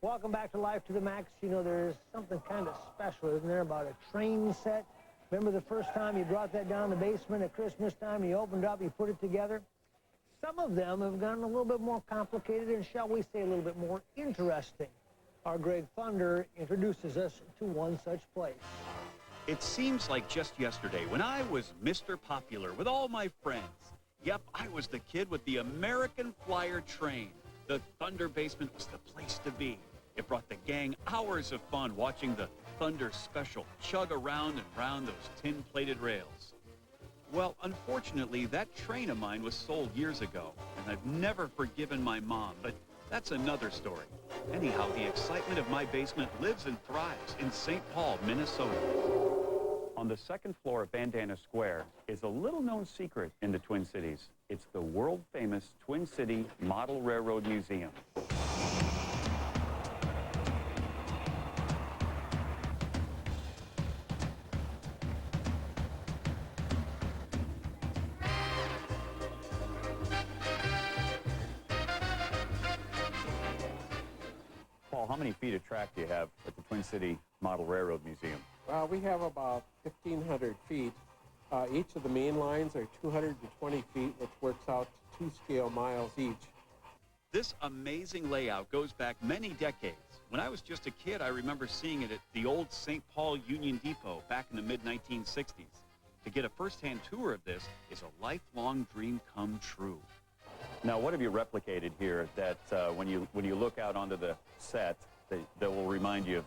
Welcome back to Life to the Max. You know, there's something kind of special, isn't there, about a train set? Remember the first time you brought that down the basement at Christmas time, you opened up, you put it together? Some of them have gotten a little bit more complicated and, shall we say, a little bit more interesting. Our Greg Thunder introduces us to one such place. It seems like just yesterday when I was Mr. Popular with all my friends. Yep, I was the kid with the American Flyer train. The Thunder basement was the place to be. It brought the gang hours of fun watching the Thunder Special chug around and round those tin-plated rails. Well, unfortunately, that train of mine was sold years ago, and I've never forgiven my mom, but that's another story. Anyhow, the excitement of my basement lives and thrives in St. Paul, Minnesota. On the second floor of Bandana Square is a little-known secret in the Twin Cities. It's the world-famous Twin City Model Railroad Museum. Paul, how many feet of track do you have at the Twin City Model Railroad Museum? We have about 1,500 feet. Each of the main lines are 220 feet, which works out to 2 scale miles each. This amazing layout goes back many decades. When I was just a kid, I remember seeing it at the old St. Paul Union Depot back in the mid-1960s. To get a first-hand tour of this is a lifelong dream come true. Now, what have you replicated here that when you look out onto the set that will remind you of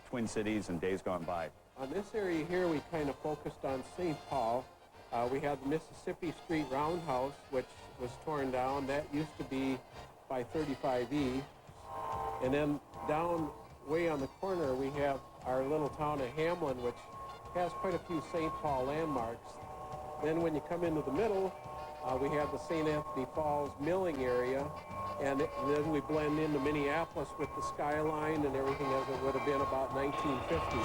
Twin Cities and days gone by? On this area here, we kind of focused on St. Paul. We have the Mississippi Street Roundhouse, which was torn down. That used to be by 35E. And then down way on the corner, we have our little town of Hamlin, which has quite a few St. Paul landmarks. Then when you come into the middle, we have the St. Anthony Falls milling area, and then we blend into Minneapolis with the skyline and everything as it would have been about 1950.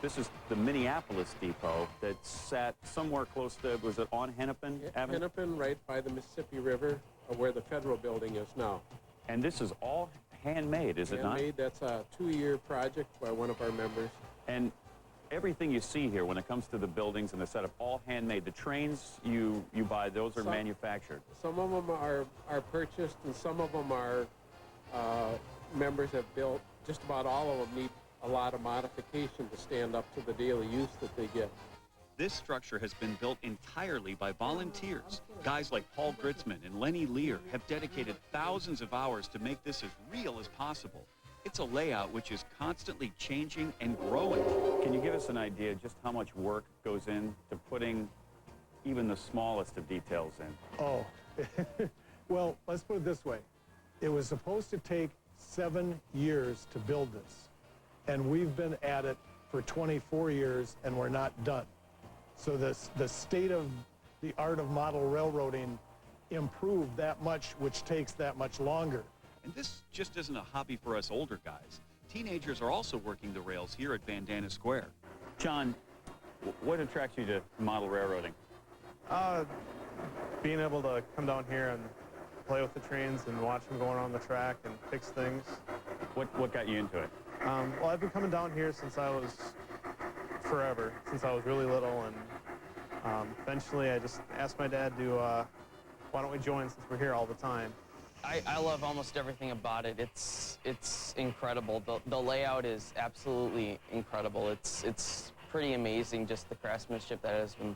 This is the Minneapolis Depot that sat somewhere close to, was it on Hennepin Avenue? Hennepin, right by the Mississippi River, where the federal building is now. And this is all handmade, is it not? Handmade, that's a 2-year project by one of our members. And everything you see here when it comes to the buildings and the setup, all handmade. The trains you buy, those are manufactured. Some of them are purchased, and some of them are members have built. Just about all of them need a lot of modification to stand up to the daily use that they get. This structure has been built entirely by volunteers. Guys like Paul Gruetzman and Lenny Lear have dedicated thousands of hours to make this as real as possible. It's a layout which is constantly changing and growing. Can you give us an idea just how much work goes into putting even the smallest of details in? Oh, well, let's put it this way. It was supposed to take 7 years to build this. And we've been at it for 24 years, and we're not done. So the state of the art of model railroading improved that much, which takes that much longer. And this just isn't a hobby for us older guys. Teenagers are also working the rails here at Bandana Square. John, what attracts you to model railroading? Being able to come down here and play with the trains and watch them going on the track and fix things. What got you into it? Well, I've been coming down here since I was forever, since I was really little, and eventually I just asked my dad to, why don't we join since we're here all the time. I love almost everything about it. It's incredible. The layout is absolutely incredible. It's pretty amazing, just the craftsmanship that has been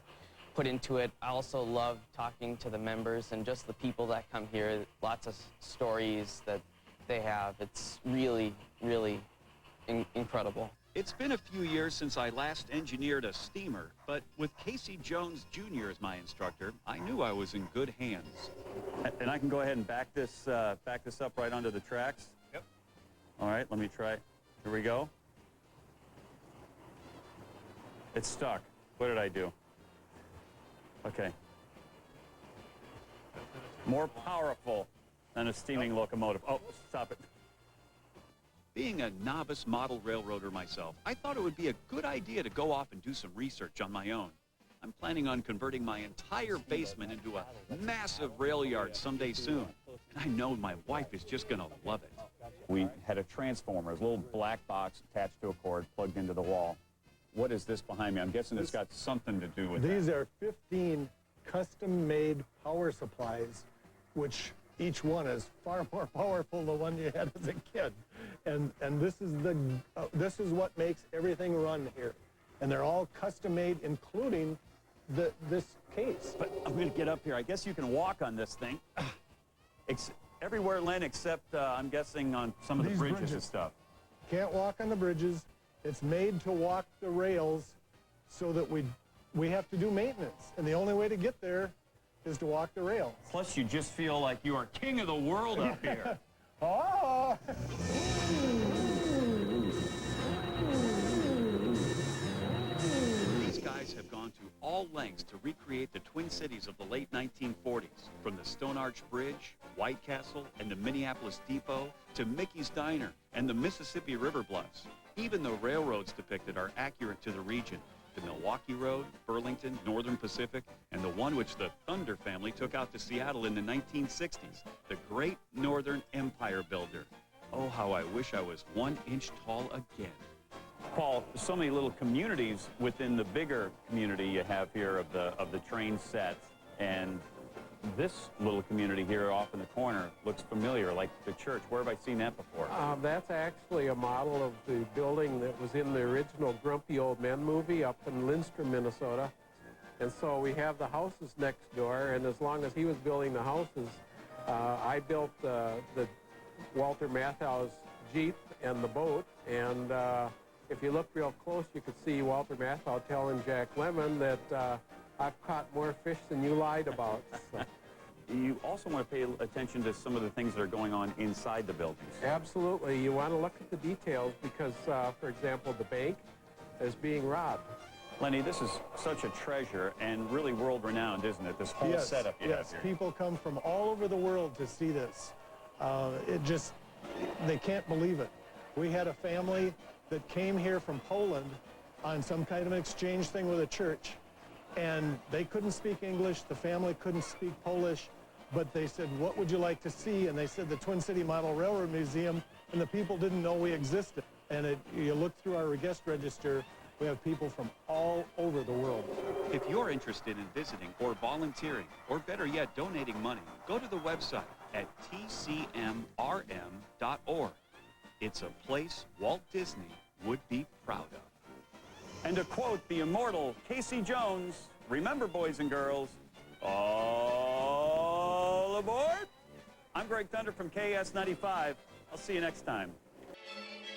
put into it. I also love talking to the members and just the people that come here. Lots of stories that they have. It's really, really incredible. It's been a few years since I last engineered a steamer, but with Casey Jones Jr. as my instructor, I knew I was in good hands. And I can go ahead and back this up right onto the tracks? Yep. All right, let me try. Here we go. It's stuck. What did I do? Okay. More powerful than a steaming locomotive. Oh, stop it. Being a novice model railroader myself, I thought it would be a good idea to go off and do some research on my own. I'm planning on converting my entire basement into a massive rail yard someday soon. And I know my wife is just going to love it. We had a transformer, a little black box attached to a cord plugged into the wall. What is this behind me? I'm guessing it's got something to do with These are 15 custom-made power supplies, which each one is far more powerful than the one you had as a kid. And this is what makes everything run here. And they're all custom-made, including this case. But I'm going to get up here. I guess you can walk on this thing. Everywhere, Len, except I'm guessing on some of the bridges and stuff. Can't walk on the bridges. It's made to walk the rails so that we have to do maintenance. And the only way to get there is to walk the rails. Plus, you just feel like you are king of the world up here. Oh! These guys have gone to all lengths to recreate the Twin Cities of the late 1940s, from the Stone Arch Bridge, White Castle, and the Minneapolis Depot, to Mickey's Diner and the Mississippi River Bluffs. Even the railroads depicted are accurate to the region. The Milwaukee Road, Burlington, Northern Pacific, and the one which the Thunder family took out to Seattle in the 1960s, the Great Northern Empire Builder. Oh, how I wish I was 1 inch tall again. Paul, so many little communities within the bigger community you have here of the train sets, and this little community here off in the corner looks familiar, like the church. Where have I seen that before? That's actually a model of the building that was in the original Grumpy Old Men movie up in Lindstrom, Minnesota. And so we have the houses next door, and as long as he was building the houses, I built the Walter Matthau's Jeep and the boat. And if you look real close, you could see Walter Matthau telling Jack Lemmon that I've caught more fish than you lied about. So. You also want to pay attention to some of the things that are going on inside the buildings. Absolutely. You want to look at the details because, for example, the bank is being robbed. Lenny, this is such a treasure and really world-renowned, isn't it? This whole setup you have here. People come from all over the world to see this. They can't believe it. We had a family that came here from Poland on some kind of an exchange thing with a church, and they couldn't speak English. The family couldn't speak Polish, but they said, what would you like to see? And they said the Twin City Model Railroad Museum, and the people didn't know we existed. And you look through our guest register, we have people from all over the world. If you're interested in visiting or volunteering, or better yet, donating money, go to the website at tcmrm.org. It's a place Walt Disney would be proud of. And to quote the immortal Casey Jones, remember, boys and girls, all aboard. I'm Greg Thunder from KS95. I'll see you next time.